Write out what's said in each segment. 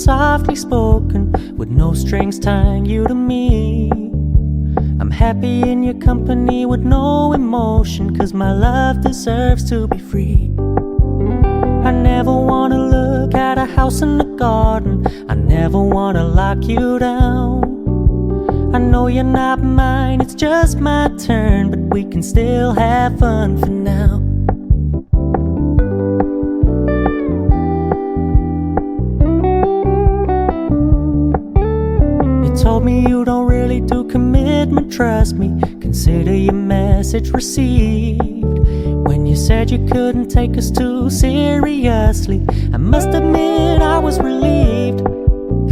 softly spoken, with no strings tying you to me. I'm happy in your company with no emotion, 'cause my love deserves to be free. I never wanna look at a house in the garden, I never wanna lock you down. I know you're not mine, it's just my turn, but we can still have fun for now. Told me you don't really do commitment, trust me, consider your message received. When you said you couldn't take us too seriously, I must admit I was relieved.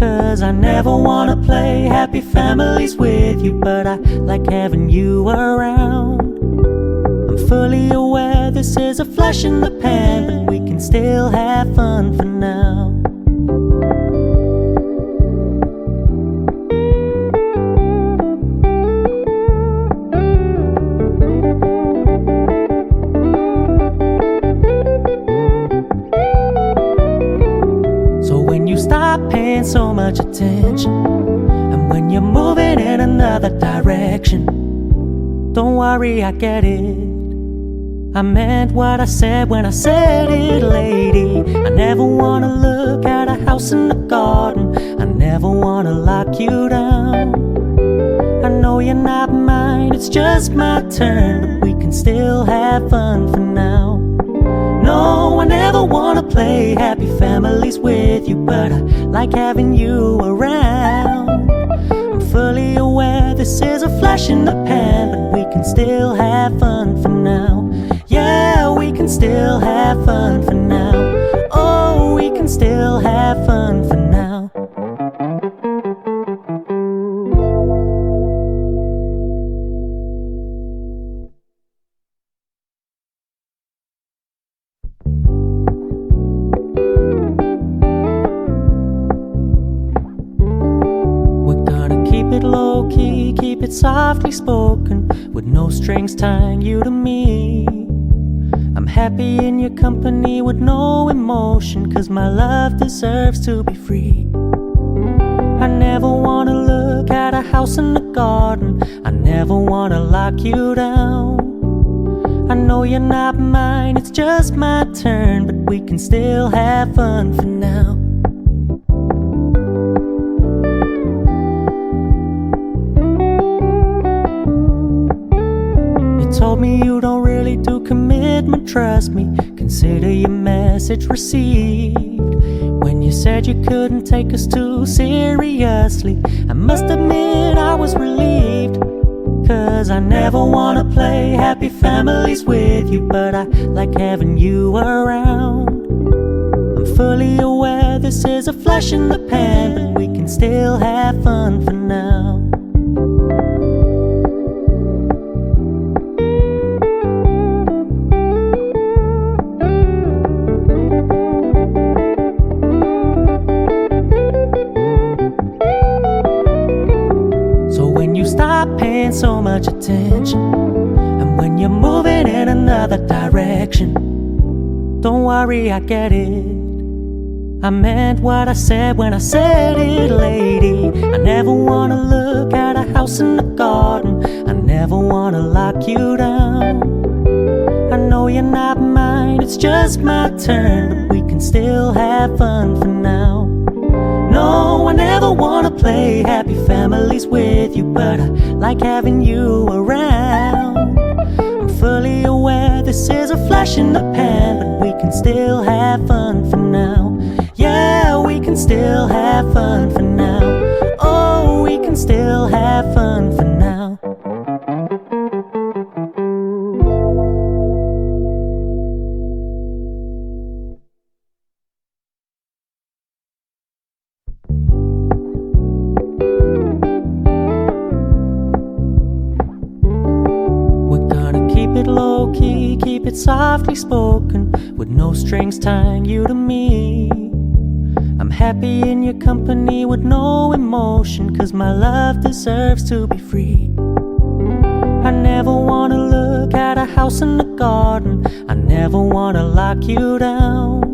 'Cause I never wanna play happy families with you, but I like having you around. I'm fully aware this is a flash in the pan, but we can still have fun for now. Stop paying so much attention, and when you're moving in another direction, don't worry, I get it. I meant what I said when I said it, lady. I never wanna look at a house in the garden, I never wanna lock you down. I know you're not mine, it's just my turn, but we can still have fun for now. No, I never wanna play happy families with you, but I like having you around. I'm fully aware this is a flash in the pan, but we can still have fun for now. Yeah, we can still have fun for now. Oh, we can still have fun for now. Low key, keep it softly spoken, with no strings tying you to me. I'm happy in your company with no emotion, 'cause my love deserves to be free. I never wanna look at a house in the garden, I never wanna lock you down. I know you're not mine, it's just my turn, but we can still have fun for now. Told me you don't really do commitment, trust me, consider your message received. When you said you couldn't take us too seriously, I must admit I was relieved. 'Cause I never wanna play happy families with you, but I like having you around. I'm fully aware this is a flash in the pan, but we can still have fun for now. Stop paying so much attention, and when you're moving in another direction, don't worry, I get it. I meant what I said when I said it, lady. I never wanna look at a house in the garden, I never wanna lock you down. I know you're not mine, it's just my turn, but we can still have fun for now. No, I never wanna play happy families with you, but I like having you around. I'm fully aware this is a flash in the pan, but we can still have fun for now. Yeah, we can still have fun for now. Oh, we can still have fun for now. Low key, keep it softly spoken, with no strings tying you to me. I'm happy in your company with no emotion, 'cause my love deserves to be free. I never wanna look at a house in the garden, I never wanna lock you down.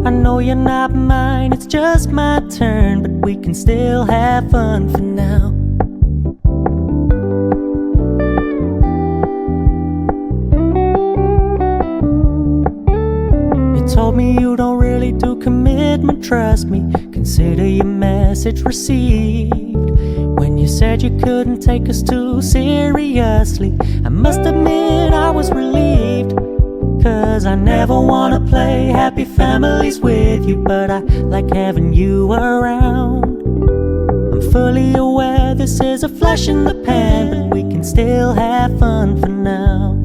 I know you're not mine, it's just my turn, but we can still have fun for now. You told me you don't really do commitment, trust me, consider your message received. When you said you couldn't take us too seriously, I must admit I was relieved. 'Cause I never wanna play happy families with you, but I like having you around. I'm fully aware this is a flash in the pan, but we can still have fun for now.